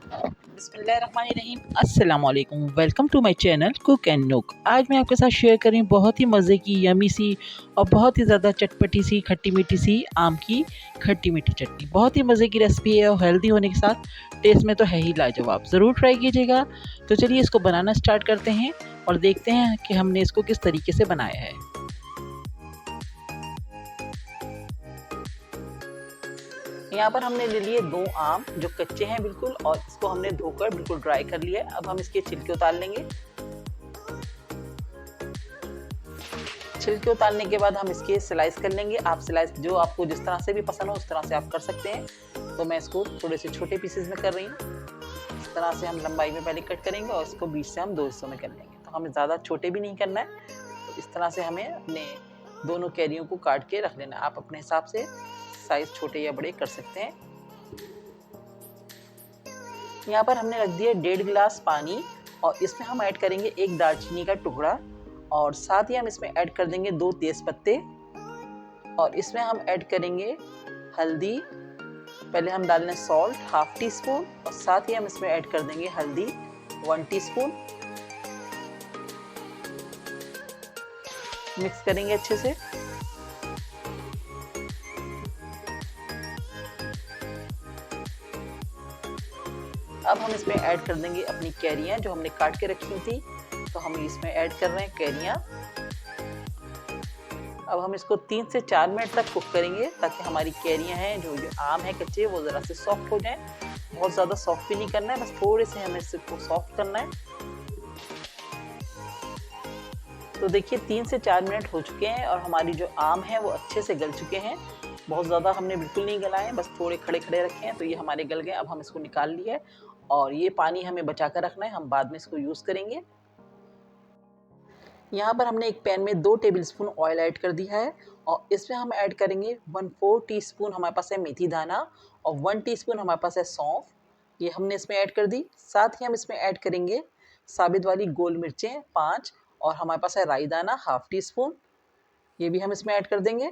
बिस्मिल्लाहिर्रहमानिर्रहीम। अस्सलाम वालेकुम। Welcome to my channel cook and nook. आज मैं आपके साथ शेयर कर रही हूँ बहुत ही मज़े की यमी सी और बहुत ही ज़्यादा चटपटी सी खट्टी मीठी सी आम की खट्टी मीठी चटनी। बहुत ही मज़े की रेसिपी है और हेल्दी होने के साथ टेस्ट में तो है ही लाजवाब। ज़रूर ट्राई कीजिएगा। तो चलिए इसको बनाना स्टार्ट करते हैं और देखते हैं कि हमने इसको किस तरीके से बनाया है। यहाँ पर हमने ले लिए 2 आम जो कच्चे हैं बिल्कुल, और इसको हमने धोकर बिल्कुल ड्राई कर लिया है। अब हम इसके छिलके उतार लेंगे। छिलके उतारने के बाद हम इसके स्लाइस कर लेंगे। आप स्लाइस जो आपको जिस तरह से भी पसंद हो उस तरह से आप कर सकते हैं। तो मैं इसको थोड़े से छोटे पीसेस में कर रही हूँ। इस तरह से हम लंबाई में पहले कट करेंगे और इसको बीच से हम 2 हिस्सों में कर लेंगे। तो हमें ज़्यादा छोटे भी नहीं करना है। तो इस तरह से हमें अपने दोनों कैरियों को काट के रख लेना है। आप अपने हिसाब से साइज छोटे या बड़े कर सकते हैं। यहाँ पर हमने रख दिया 1.5 गिलास पानी और इसमें हम ऐड करेंगे 1 दालचीनी का टुकड़ा, और साथ ही हम इसमें ऐड कर देंगे 2 तेज पत्ते, और इसमें हम ऐड करेंगे हल्दी। पहले हम डाल लें सॉल्ट ½ टी स्पून, और साथ ही हम इसमें ऐड कर देंगे हल्दी 1 टीस्पून। मिक्स करेंगे अच्छे से। अब हम इसमें ऐड कर देंगे अपनी कैरियाँ जो हमने काट के रखी थी। तो हम इसमें ऐड कर रहे हैं कैरियाँ। अब हम इसको 3 से 4 मिनट तक कुक करेंगे ताकि हमारी कैरियाँ हैं जो आम है कच्चे वो ज़रा से सॉफ्ट हो जाएं। बहुत ज़्यादा सॉफ्ट भी नहीं करना है, बस थोड़े से हमें इसको सॉफ्ट करना है। तो देखिए 3 से 4 मिनट हो चुके हैं और हमारी जो आम है वो अच्छे से गल चुके हैं। बहुत ज़्यादा हमने बिल्कुल नहीं गलाए हैं, बस थोड़े खड़े खड़े रखे हैं। तो ये हमारे गल गए। अब हम इसको निकाल लिया है और ये पानी हमें बचा कर रखना है, हम बाद में इसको यूज़ करेंगे। यहाँ पर हमने एक पैन में 2 टेबलस्पून ऑयल ऐड कर दिया है और इसमें हम ऐड करेंगे 1/4 टीस्पून हमारे पास है मेथी दाना और 1 टीस्पून हमारे पास है सौंफ। ये हमने इसमें ऐड कर दी। साथ ही हम इसमें ऐड करेंगे साबित वाली गोल मिर्चें 5, और हमारे पास है राई दाना ½ टीस्पून। ये भी हम इसमें ऐड कर देंगे।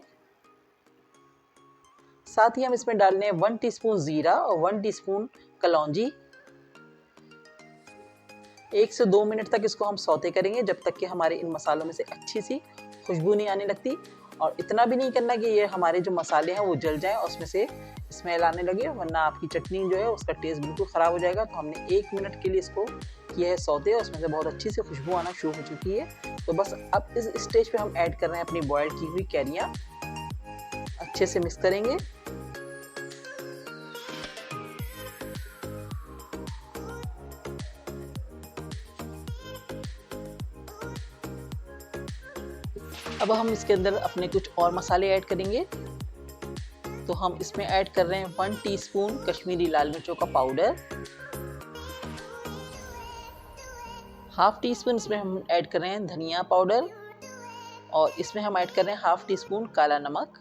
साथ ही हम इसमें डालने हैं 1 टीस्पून ज़ीरा और 1 टीस्पून कलौंजी। 1 से 2 मिनट तक इसको हम सौते करेंगे जब तक कि हमारे इन मसालों में से अच्छी सी खुशबू नहीं आने लगती। और इतना भी नहीं करना कि ये हमारे जो मसाले हैं वो जल जाएं और उसमें से स्मेल आने लगे, वरना आपकी चटनी जो है उसका टेस्ट बिल्कुल ख़राब हो जाएगा। तो हमने 1 मिनट के लिए इसको किया है सौते और उसमें से बहुत अच्छी सी खुशबू आना शुरू हो चुकी है। तो बस अब इस स्टेज पे हम ऐड कर रहे हैं अपनी बॉयल की हुई कैरियाँ। अच्छे से मिक्स करेंगे। अब हम इसके अंदर अपने कुछ और मसाले ऐड करेंगे। तो हम इसमें ऐड कर रहे हैं 1 टीस्पून कश्मीरी लाल मिर्चों का पाउडर, ½ टीस्पून इसमें हम ऐड कर रहे हैं धनिया पाउडर, और इसमें हम ऐड कर रहे हैं ½ टीस्पून काला नमक।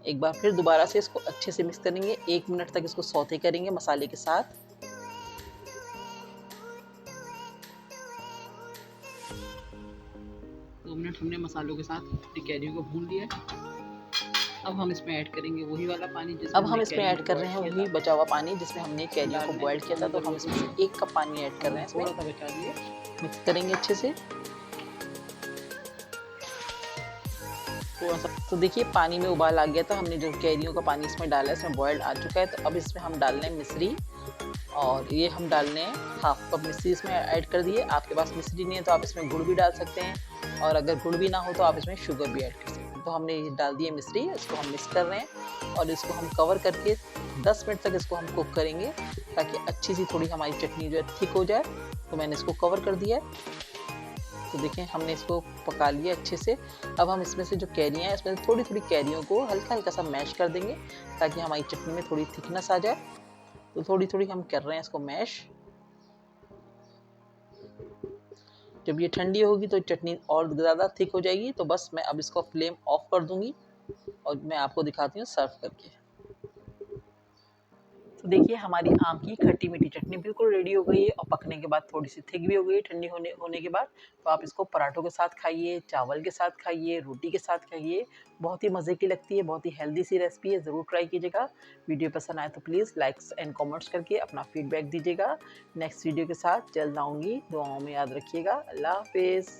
एक बार फिर दोबारा से इसको अच्छे से मिक्स करेंगे। 1 मिनट तक इसको सौते करेंगे मसाले के साथ। दो मिनट हमने मसालों के साथ अपनी कैरियों को भून लिया। अब हम इसमें ऐड करेंगे वही वाला पानी अब हम इसमें ऐड कर रहे हैं वही बचा हुआ पानी जिसमें हमने कैरियों को बॉयल किया था। तो हम इसमें से 1 कप पानी ऐड कर रहे हैं इसमें। थोड़ा सा बचा दिए। मिक्स करेंगे अच्छे से थोड़ा सा। तो देखिए पानी में उबाल आ गया था। हमने जो कैरियों का पानी इसमें डाला है इसमें बॉयल आ चुका है। तो अब इसमें हम डाल रहे हैं मिश्री, और ये हम डाल रहे हैं ½ कप मिश्री इसमें ऐड कर दिए। आपके पास मिश्री नहीं है तो आप इसमें गुड़ भी डाल सकते हैं, और अगर गुड़ भी ना हो तो आप इसमें शुगर भी ऐड कर सकते हैं। तो हमने ये डाल दिए मिश्री, इसको हम मिक्स कर रहे हैं और इसको हम कवर करके 10 मिनट तक इसको हम कुक करेंगे ताकि अच्छी सी थोड़ी हमारी चटनी जो है थिक हो जाए। तो मैंने इसको कवर कर दिया है। तो देखें हमने इसको पका लिया अच्छे से। अब हम इसमें से जो कैरियाँ हैं इसमें थोड़ी थोड़ी कैरियों को हल्का हल्का सा मैश कर देंगे ताकि हमारी चटनी में थोड़ी थिकनेस आ जाए। तो थोड़ी थोड़ी हम कर रहे हैं इसको मैश। जब ये ठंडी होगी तो चटनी और ज़्यादा थिक हो जाएगी। तो बस मैं अब इसको फ्लेम ऑफ कर दूंगी और मैं आपको दिखाती हूँ सर्व करके। तो देखिए हमारी आम की खट्टी मीठी चटनी बिल्कुल रेडी हो गई है और पकने के बाद थोड़ी सी थिक भी हो गई है ठंडी होने होने के बाद। तो आप इसको पराठों के साथ खाइए, चावल के साथ खाइए, रोटी के साथ खाइए। बहुत ही मज़े की लगती है, बहुत ही हेल्दी सी रेसिपी है, ज़रूर ट्राई कीजिएगा। वीडियो पसंद आए तो प्लीज़ लाइक्स एंड कमेंट्स करके अपना फीडबैक दीजिएगा। नेक्स्ट वीडियो के साथ जल्द आऊँगी, दुआओं में याद रखिएगा। अल्लाह हाफ़िज़।